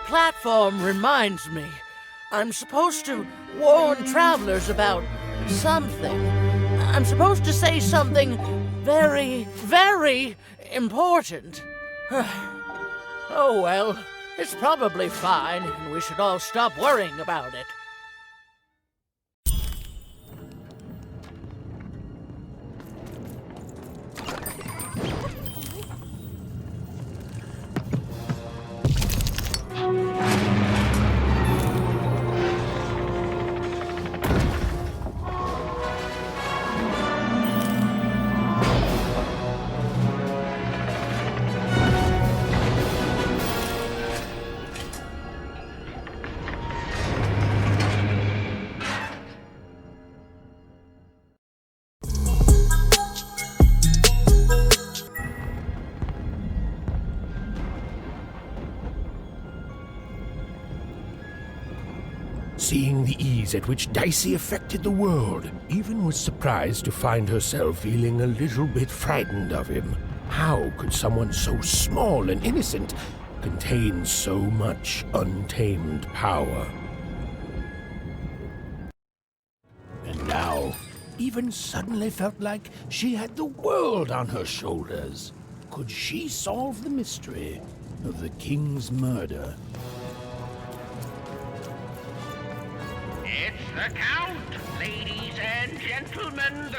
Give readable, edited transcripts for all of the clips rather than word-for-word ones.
platform reminds me. I'm supposed to warn travelers about something. I'm supposed to say something very, very important. Oh well, it's probably fine, and we should all stop worrying about it. Seeing the ease at which Dicey affected the world, Even was surprised to find herself feeling a little bit frightened of him. How could someone so small and innocent contain so much untamed power? And now, Even suddenly felt like she had the world on her shoulders. Could she solve the mystery of the king's murder? It's the Count, ladies and gentlemen,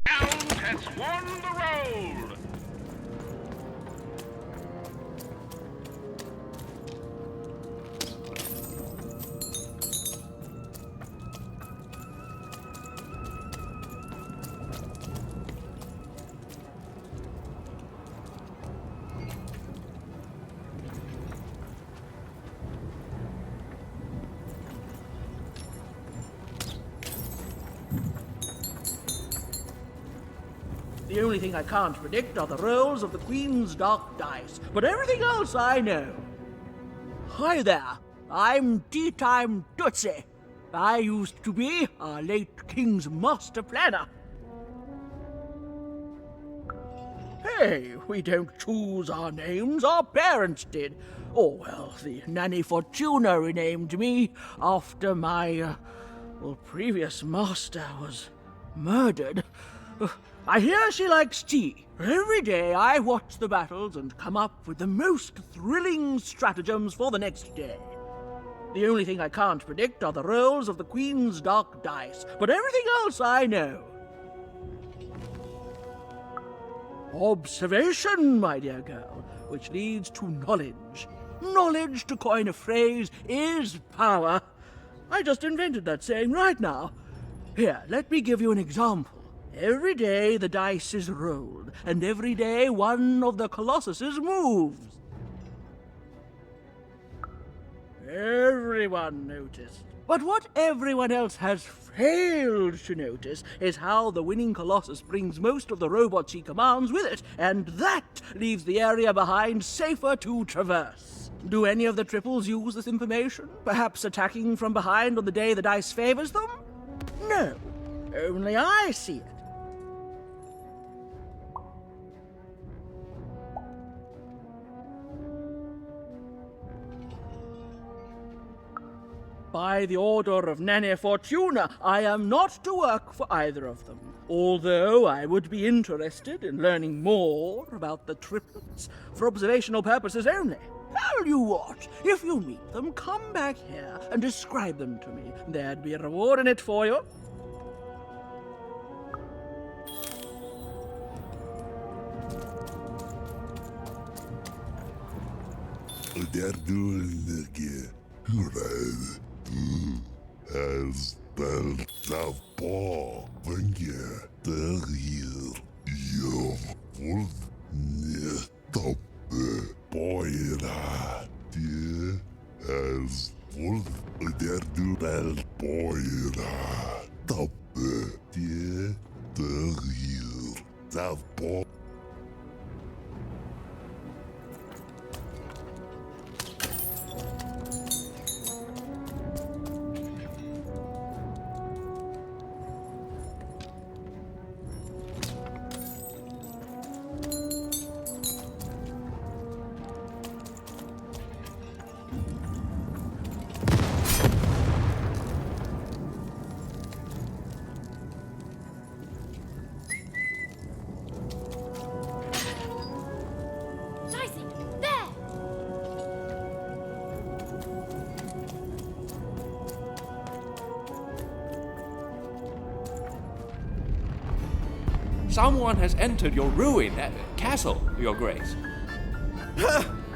Count has won the role. The only thing I can't predict are the rolls of the Queen's dark dice, but everything else I know. Hi there, I'm Tea-Time Tootsie. I used to be our late King's master planner. Hey, we don't choose our names, our parents did. Oh, well, the Nanny Fortuna renamed me after my, previous master was murdered. I hear she likes tea. Every day I watch the battles and come up with the most thrilling stratagems for the next day. The only thing I can't predict are the rolls of the Queen's dark dice, but everything else I know. Observation, my dear girl, which leads to knowledge. Knowledge, to coin a phrase, is power. I just invented that saying right now. Here, let me give you an example. Every day the dice is rolled, and every day one of the colossuses moves. Everyone noticed. But what everyone else has failed to notice is how the winning colossus brings most of the robots he commands with it, and that leaves the area behind safer to traverse. Do any of the triples use this information? Perhaps attacking from behind on the day the dice favors them? No, only I see it. By the order of Nanny Fortuna, I am not to work for either of them, although I would be interested in learning more about the triplets for observational purposes only. Tell you what, if you meet them, come back here and describe them to me. There'd be a reward in it for you. They're doing the as well. The ball, when you the real, you would not stop the boy dear as would der du bell boy stop the dear the real, the ball. Dicey, there! Someone has entered your castle, Your Grace.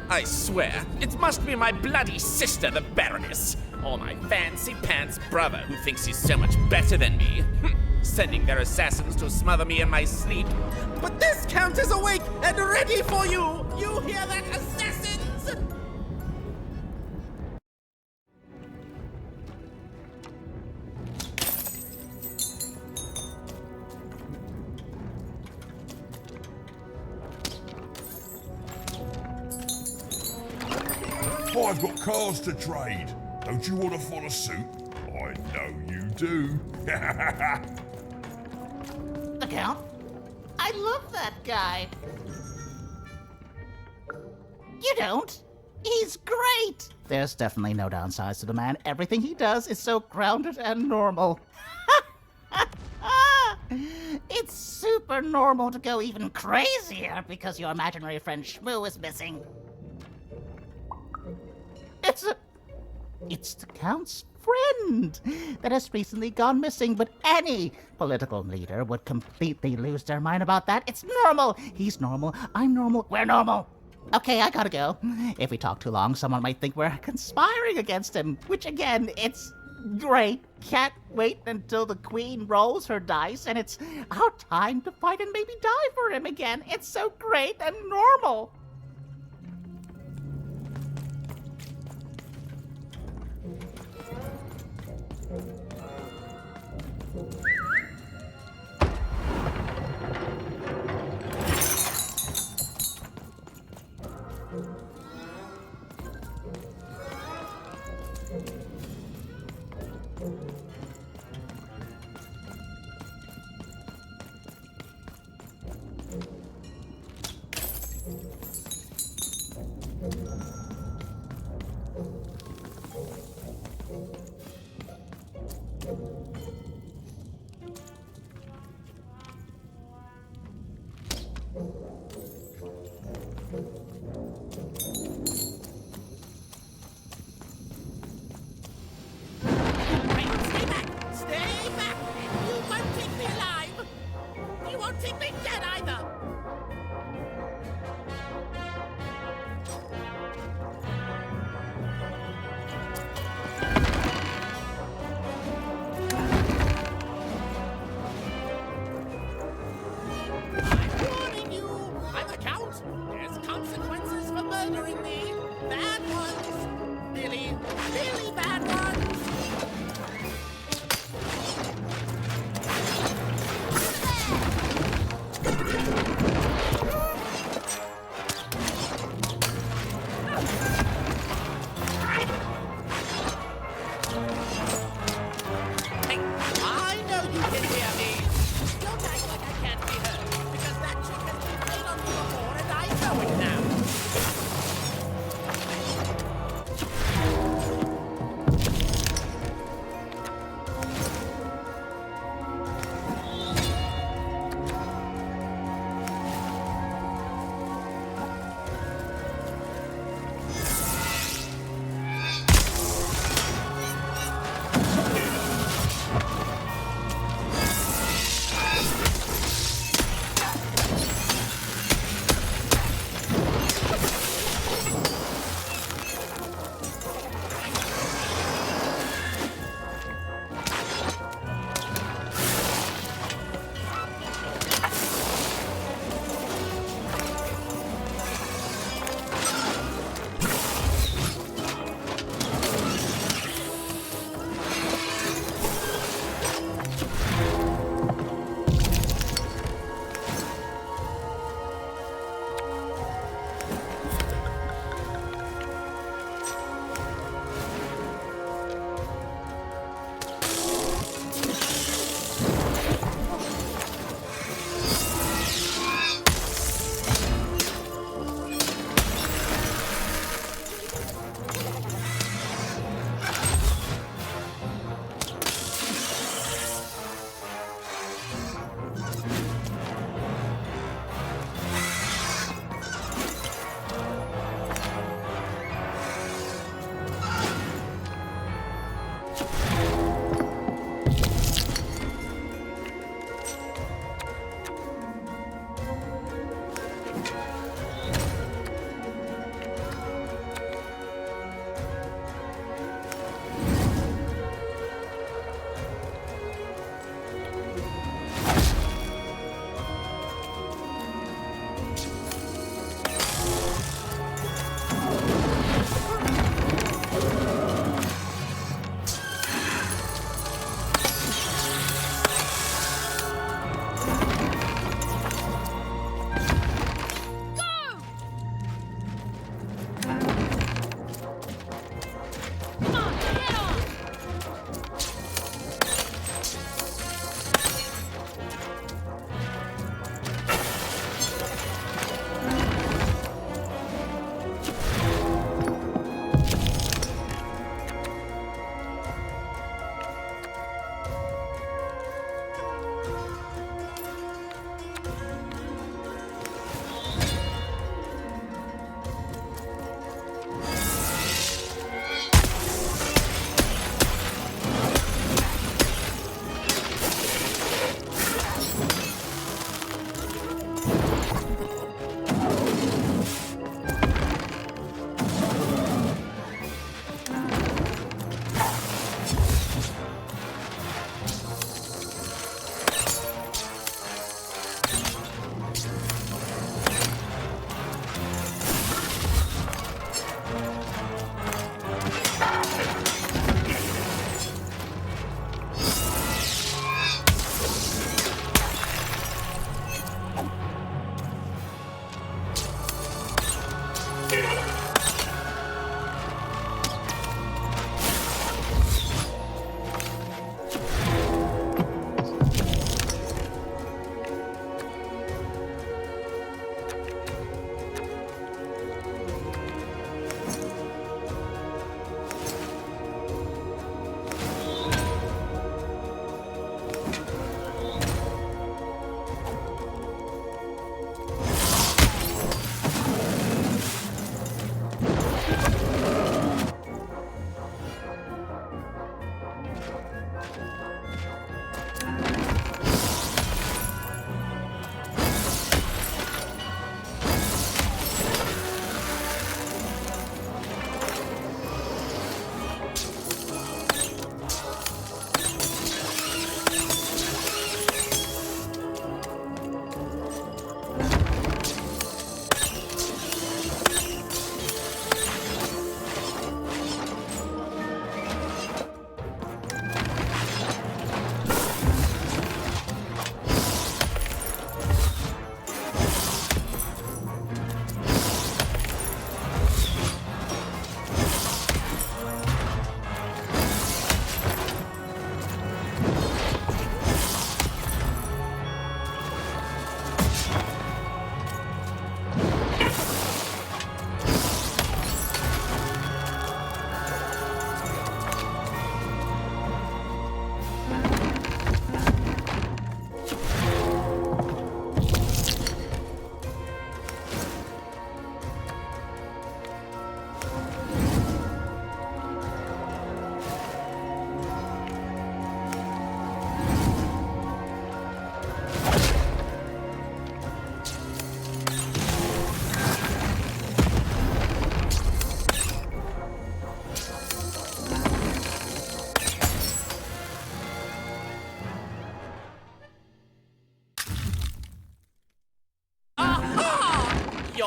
I swear, it must be my bloody sister, the Baroness, or my fancy-pants brother who thinks he's so much better than me. Sending their assassins to smother me in my sleep. But this Count is awake and ready for you! You hear that, assassins? I've got cars to trade. Don't you want to follow suit? I know you do. The Count? I love that guy. You don't? He's great! There's definitely no downsides to the man. Everything he does is so grounded and normal. It's super normal to go even crazier because your imaginary friend Shmoo is missing. It's the Count's friend that has recently gone missing, but any political leader would completely lose their mind about that. It's normal. He's normal. I'm normal. We're normal. Okay, I gotta go. If we talk too long, someone might think we're conspiring against him, which again, it's great. Can't wait until the Queen rolls her dice and it's our time to fight and maybe die for him again. It's so great and normal.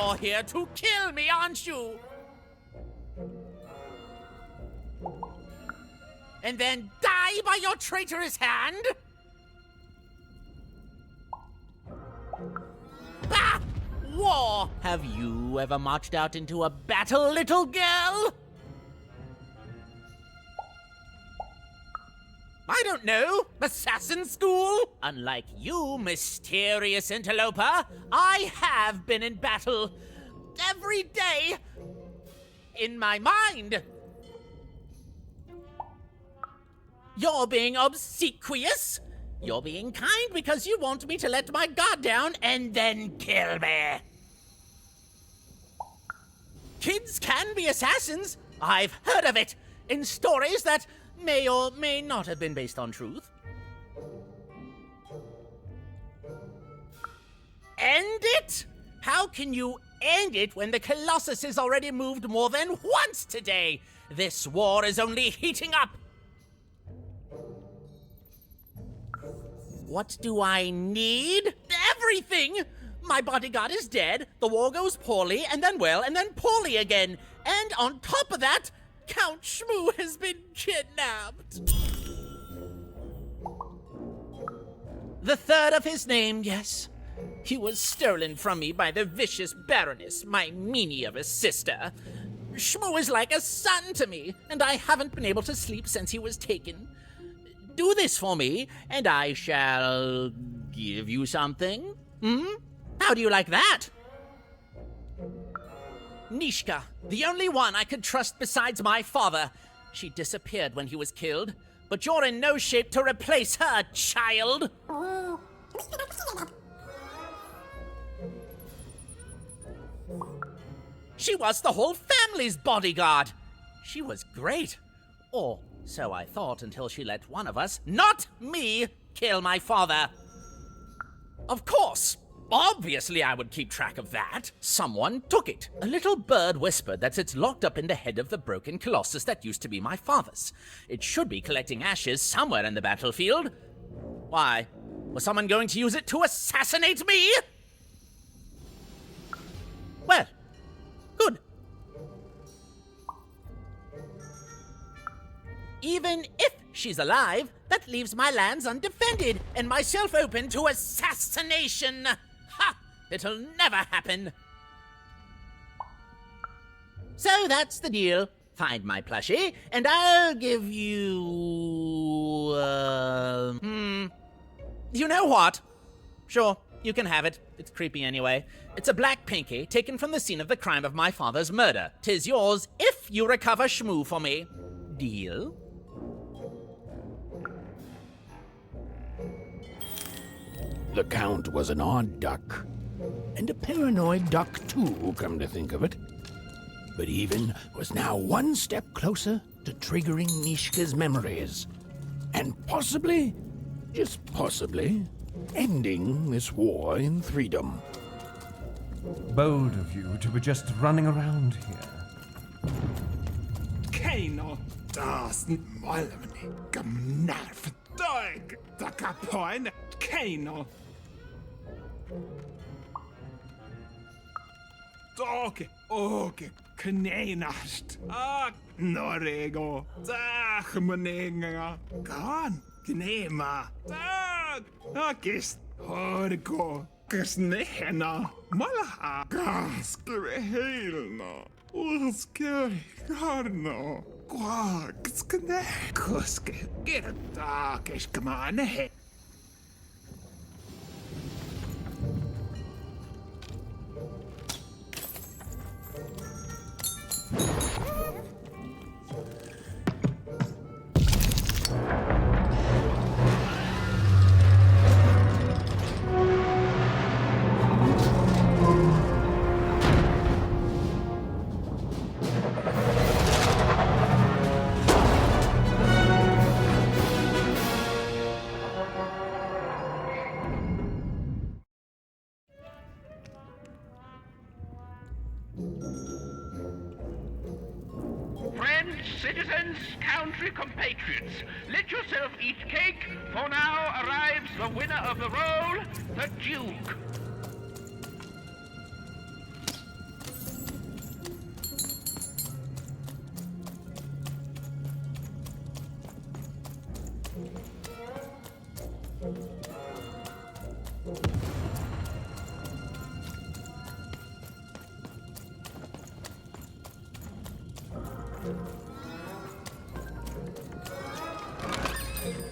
You're here to kill me, aren't you? And then die by your traitorous hand? Bah! War! Have you ever marched out into a battle, little girl? I don't know. Assassin school? Unlike you, mysterious interloper, I have been in battle. Every day. In my mind. You're being obsequious. You're being kind because you want me to let my guard down and then kill me. Kids can be assassins. I've heard of it in stories that may or may not have been based on truth. End it? How can you end it when the Colossus has already moved more than once today? This war is only heating up. What do I need? Everything! My bodyguard is dead, the war goes poorly, and then well, and then poorly again. And on top of that, Count Shmoo has been kidnapped. The third of his name, yes. He was stolen from me by the vicious Baroness, my meanie of a sister. Shmoo is like a son to me, and I haven't been able to sleep since he was taken. Do this for me, and I shall give you something. How do you like that? Nishka, the only one I could trust besides my father. She disappeared when he was killed, but you're in no shape to replace her, child. She was the whole family's bodyguard. She was great. Or so I thought until she let one of us, not me, kill my father. Of course. Obviously, I would keep track of that. Someone took it. A little bird whispered that it's locked up in the head of the broken colossus that used to be my father's. It should be collecting ashes somewhere in the battlefield. Why? Was someone going to use it to assassinate me? Well, good. Even if she's alive, that leaves my lands undefended and myself open to assassination. Ha! It'll never happen. So that's the deal. Find my plushie, and I'll give you... You know what? Sure, you can have it. It's creepy anyway. It's a black pinky taken from the scene of the crime of my father's murder. 'Tis yours if you recover Shmoo for me. Deal? The Count was an odd duck. And a paranoid duck, too, come to think of it. But Even was now one step closer to triggering Nishka's memories. And possibly, just possibly, ending this war in freedom. Bold of you to be just running around here. Keiner dasen malmni gamnar fdag taka poin keiner. Oke, kneinast. Norego. Dag meninga. Kan knema. Dag. Akist. Horgo. Ksnehena. Malaha. Gaskre helna. Uskari. Garno. Quakskne. Kuske. Get dakish kamane. Friends, citizens, country compatriots, let yourself eat cake, for now arrives the winner of the role, the Duke.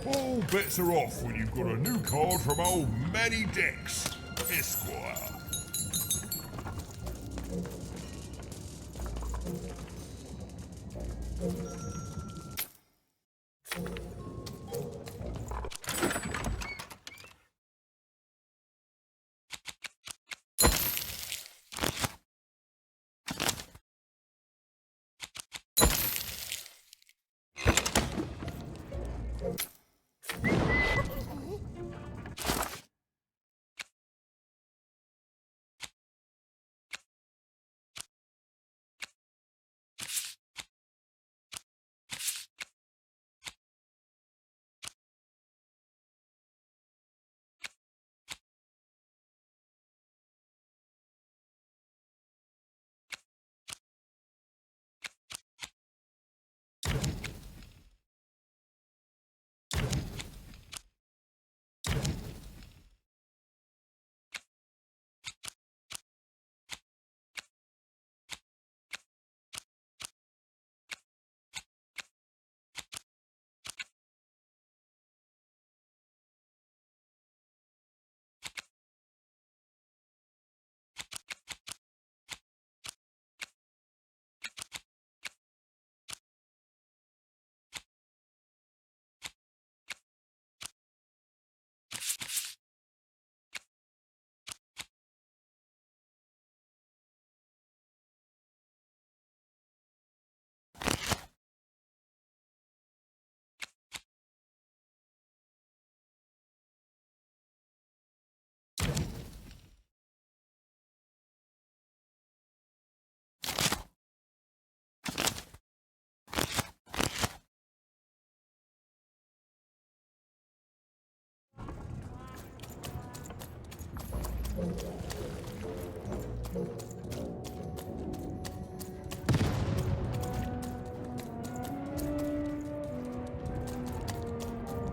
All bets are off when you've got a new card from old Manny Dex, Esquire.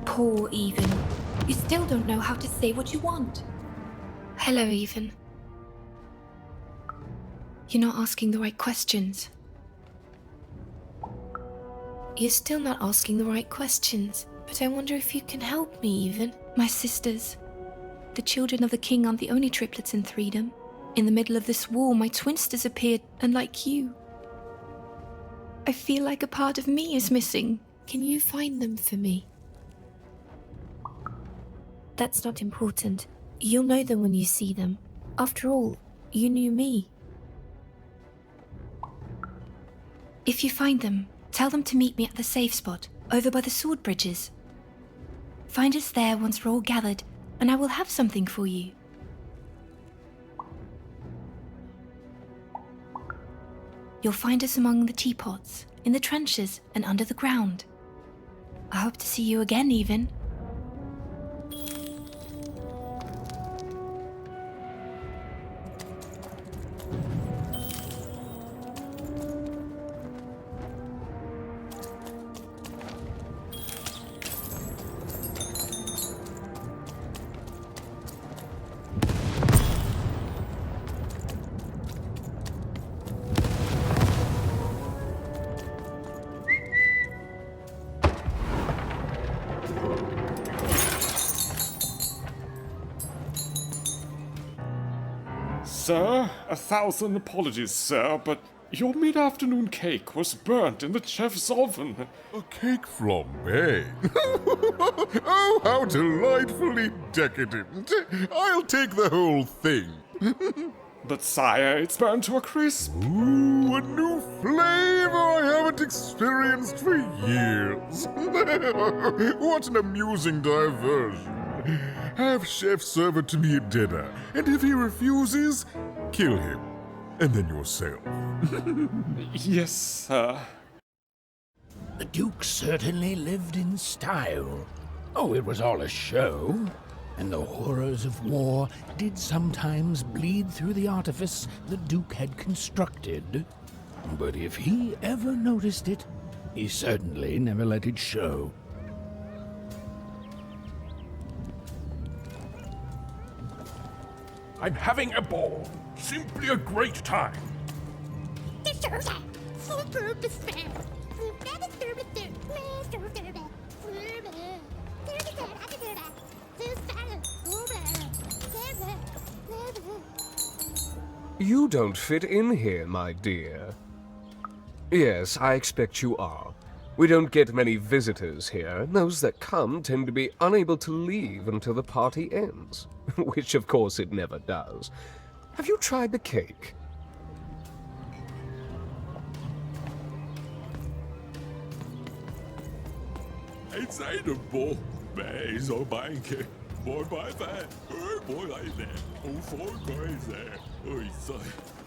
Poor Even. You still don't know how to say what you want. Hello, Even. You're not asking the right questions. You're still not asking the right questions, but I wonder if you can help me, Even. My sisters. The children of the king aren't the only triplets in Threedom. In the middle of this war, my twins disappeared, unlike you. I feel like a part of me is missing. Can you find them for me? That's not important. You'll know them when you see them. After all, you knew me. If you find them, tell them to meet me at the safe spot, over by the sword bridges. Find us there once we're all gathered, and I will have something for you. You'll find us among the teapots, in the trenches, and under the ground. I hope to see you again, Even. Sir, 1,000 apologies, sir, but your mid-afternoon cake was burnt in the chef's oven. A cake flambe? Oh, how delightfully decadent. I'll take the whole thing. But sire, it's burned to a crisp. Ooh, a new flavor I haven't experienced for years. What an amusing diversion. Have Chef serve it to me at dinner, and if he refuses, kill him. And then yourself. Yes, sir. The Duke certainly lived in style. Oh, it was all a show. And the horrors of war did sometimes bleed through the artifice the Duke had constructed. But if he ever noticed it, he certainly never let it show. I'm having a ball. Simply a great time. You don't fit in here, my dear. Yes, I expect you are. We don't get many visitors here, and those that come tend to be unable to leave until the party ends. Which, of course, it never does. Have you tried the cake? It's edible. Bays or banky. Boy by that. Boy like that. Oh, for crazy. Oh, so.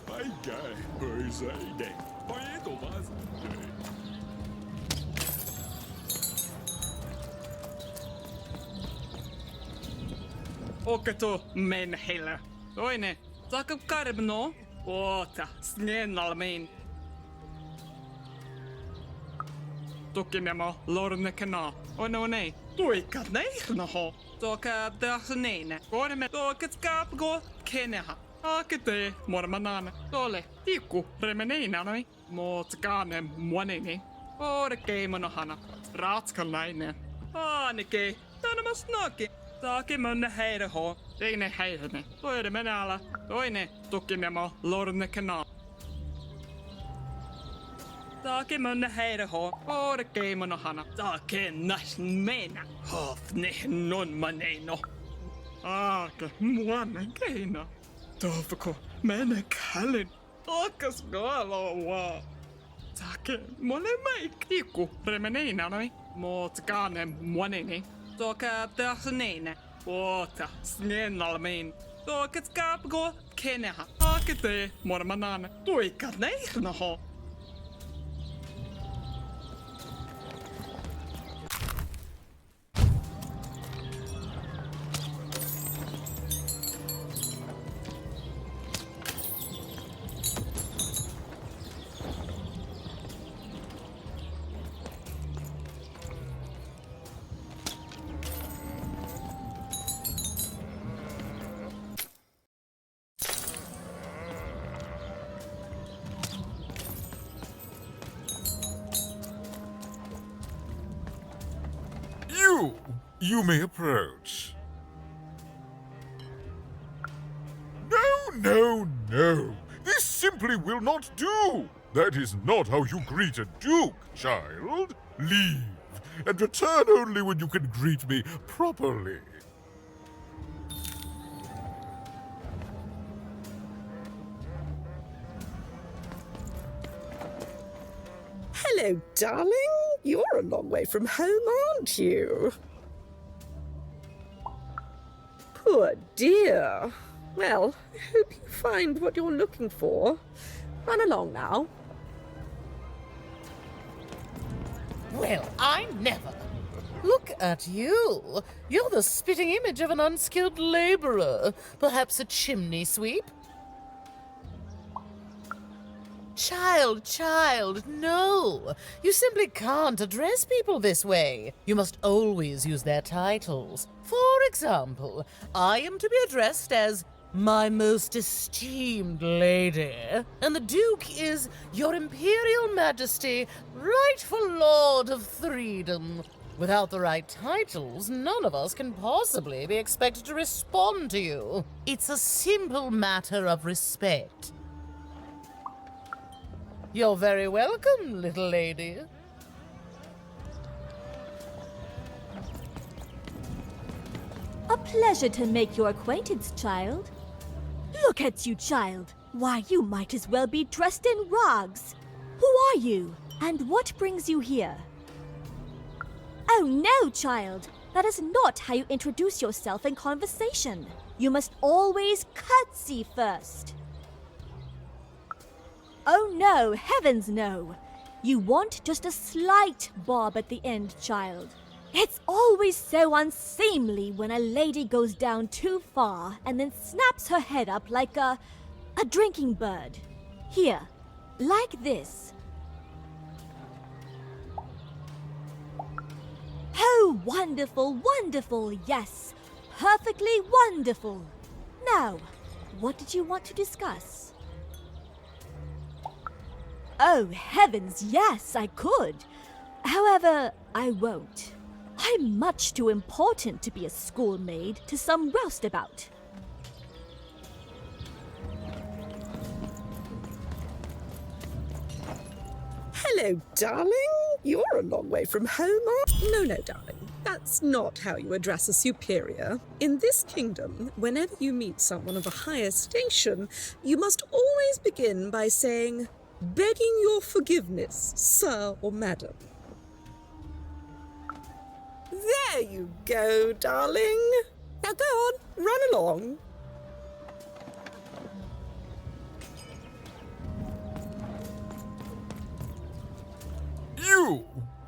Bye, guy. Oh, say that. Boy, it was. Okato menhela. Toine. Takap karbno. Ota. Snenalmin. Tukinemo lornekana. Oh no nei. Tuikat neihnaho. Toka dahnene. Korme tokat skapgo keneha. Akete mormanana. Tole. Tiku remeneinanoi. Motkanem moneni. Orkei monohana. Ratskalainen. Aanike. Tanamas naki. Taaki munne heireho. Teine heirene. Toire menala. Toine. Tukinemo lornekana. Taake munne heireho. Orkei monohana. Taake nasmena. Hofne non maneino. Aake muone keina. Tovko mene kallin. Okas galo wa. Taake mole maikiku. Remeneina noi. Motkaane moneni. Toka dahnene. Ota snenalmin. Toka skapgo keneha. Akete mormanana. Tuikat neihnaho. You may approach. No. This simply will not do. That is not how you greet a duke, child. Leave, and return only when you can greet me properly. Hello, darling. You're a long way from home, aren't you? Poor dear. Well, I hope you find what you're looking for. Run along now. Well, I never. Look at you. You're the spitting image of an unskilled laborer. Perhaps a chimney sweep? Child, no. You simply can't address people this way. You must always use their titles. For example, I am to be addressed as my most esteemed lady, and the Duke is Your Imperial Majesty, rightful Lord of Freedom. Without the right titles, none of us can possibly be expected to respond to you. It's a simple matter of respect. You're very welcome, little lady. A pleasure to make your acquaintance, child. Look at you, child. Why, you might as well be dressed in rags. Who are you, and what brings you here? Oh no, child. That is not how you introduce yourself in conversation. You must always curtsy first. Oh no, heavens no. You want just a slight bob at the end, child. It's always so unseemly when a lady goes down too far and then snaps her head up like a drinking bird. Here, like this. Oh, wonderful, wonderful, yes. Perfectly wonderful. Now, What did you want to discuss? Oh, heavens, yes, I could. However, I won't. I'm much too important to be a schoolmaid to some roustabout. Hello, darling. You're a long way from home, No, darling. That's not how you address a superior. In this kingdom, whenever you meet someone of a higher station, you must always begin by saying, "Begging your forgiveness, sir or madam." There you go, darling. Now go on, run along.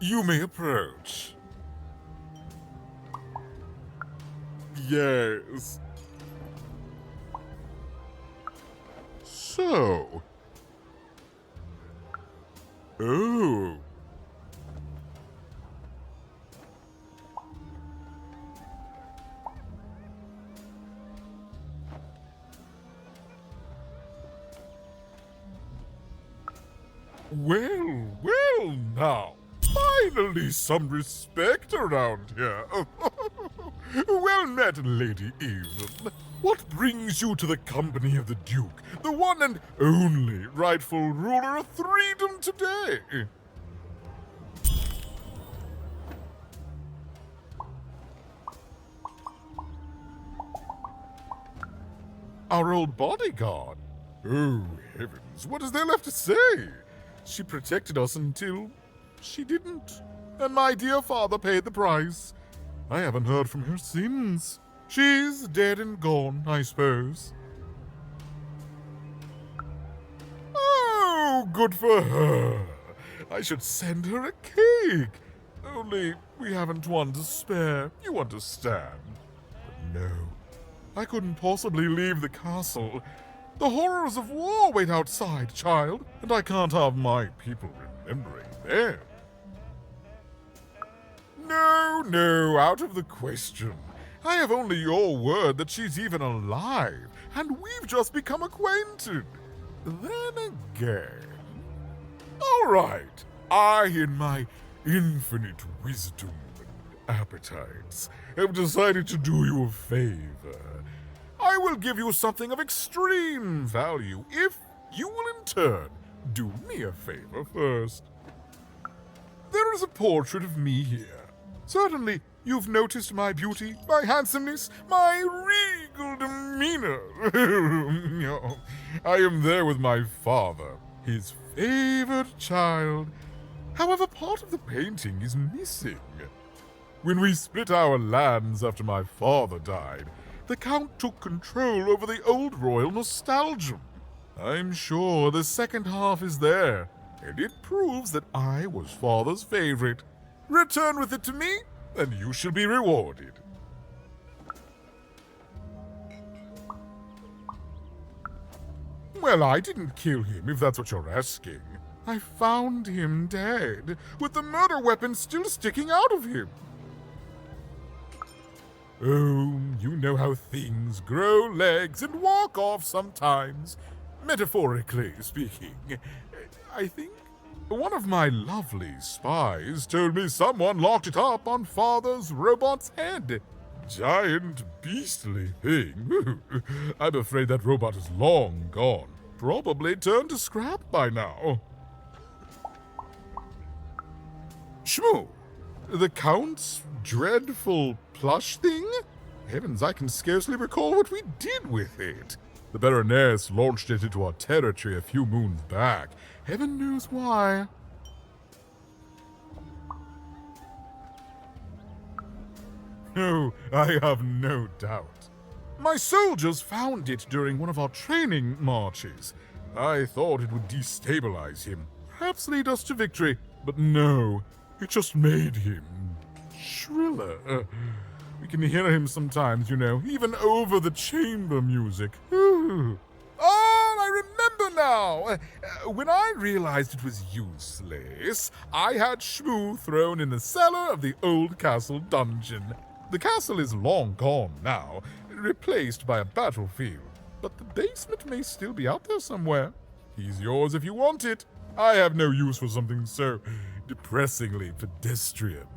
You may approach. Yes. So. Oh. Well now. Finally some respect around here. Well met, Lady Even. What brings you to the company of the Duke, the one and only rightful ruler of Freedom today? Our old bodyguard? Oh, heavens, what is there left to say? She protected us until she didn't. And my dear father paid the price. I haven't heard from her since. She's dead and gone, I suppose. Oh, good for her. I should send her a cake. Only we haven't one to spare, you understand. But no, I couldn't possibly leave the castle. The horrors of war wait outside, child, and I can't have my people remembering them. No, out of the question. I have only your word that she's even alive, and we've just become acquainted. Then again... All right, I, in my infinite wisdom and appetites, have decided to do you a favor. I will give you something of extreme value if you will in turn do me a favor first. There is a portrait of me here. Certainly, you've noticed my beauty, my handsomeness, my regal demeanor. I am there with my father, his favored child. However, part of the painting is missing. When we split our lands after my father died, the Count took control over the old royal nostalgia. I'm sure the second half is there, and it proves that I was father's favorite. Return with it to me, and you shall be rewarded. Well, I didn't kill him, if that's what you're asking. I found him dead, with the murder weapon still sticking out of him. Oh, you know how things grow legs and walk off sometimes. Metaphorically speaking. I think one of my lovely spies told me someone locked it up on Father's robot's head. Giant, beastly thing. I'm afraid that robot is long gone. Probably turned to scrap by now. Shmoo, the Count's dreadful plush thing? Heavens, I can scarcely recall what we did with it. The Baroness launched it into our territory a few moons back. Heaven knows why. Oh, I have no doubt. My soldiers found it during one of our training marches. I thought it would destabilize him, perhaps lead us to victory, but no, it just made him shriller. We can hear him sometimes, you know, even over the chamber music. Oh, I remember now! When I realized it was useless, I had Shmoo thrown in the cellar of the old castle dungeon. The castle is long gone now, replaced by a battlefield. but the basement may still be out there somewhere. He's yours if you want it. I have no use for something so depressingly pedestrian.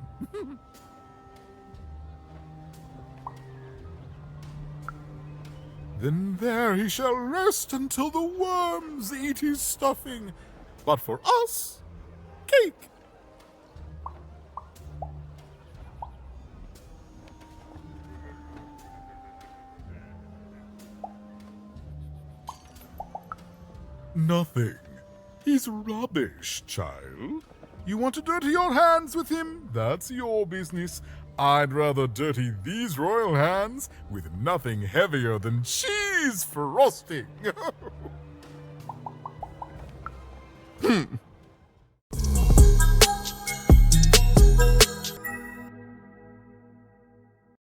Then there he shall rest until the worms eat his stuffing. But for us, cake. Nothing. He's rubbish, child. You want to dirty your hands with him? That's your business. I'd rather dirty these royal hands with nothing heavier than cheese frosting.